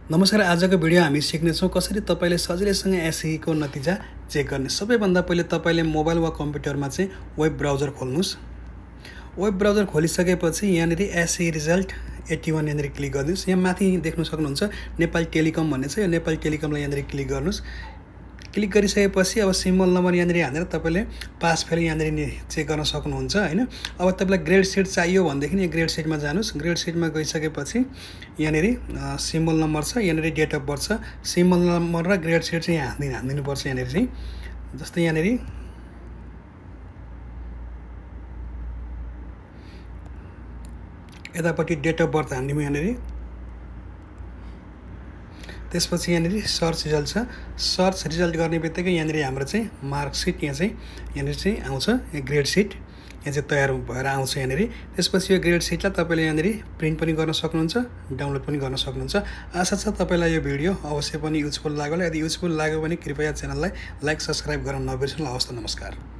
नमस्कार। आजको भिडियो हामी सिक्नेछौँ कसरी तपाईले सजिलैसँग एसई को नतिजा चेक गर्ने। सबैभन्दा पहिले तपाईले मोबाइल वा कम्प्युटरमा चाहिँ वेब ब्राउजर खोल्नुस्। वेब ब्राउजर खोलिसकेपछि यहाँनिर एसई रिजल्ट 81 यहाँनिर क्लिक गर्नुस्। यहाँ माथि देख्न सक्नुहुन्छ नेपाल टेलिकम भन्ने छ। यो नेपाल टेलिकमलाई यहाँनिर क्लिक गर्नुस्। क्लिक गरिसकेपछि अब सिम्बल नम्बर यहाँनिर हालेर तपाईले पास फेल यहाँनिर चेक गर्न सक्नुहुन्छ हैन। अब तपाईलाई ग्रेड सिट चाहियो भनेदेखि यहाँ ग्रेड सिटमा जानुस्। ग्रेड सिटमा गइसकेपछि यहाँनिर सिम्बल नम्बर छ, यहाँनिर डेट अफ बर्थ छ। सिम्बल नम्बर र ग्रेड सिट चाहिँ हाल्दिनु पर्छ यहाँनिर चाहिँ। जस्तै यहाँनिर यतापट्टि डेट अफ बर्थ हाल्दिनु यहाँनिर। त्यसपछि यहाँनिर सर्च रिजल्ट छ। सर्च रिजल्ट गर्ने बित्तिकै यहाँनिर हाम्रो चाहिँ मार्कसिट यहाँनिर चाहिँ आउँछ। ग्रेड सिट यहाँ चाहिँ तयार भएर आउँछ यहाँनिर। त्यसपछि यो ग्रेड सिटलाई तपाईले यहाँनिर प्रिन्ट पनि गर्न सक्नुहुन्छ, डाउनलोड पनि गर्न सक्नुहुन्छ। आशा छ तपाईलाई यो भिडियो अवश्य पनि युजफुल लाग्यो होला। यदि युजफुल लाग्यो भने कृपया च्यानललाई लाइक सब्स्क्राइब गर्न नबिर्सनु। हवस् त, नमस्कार।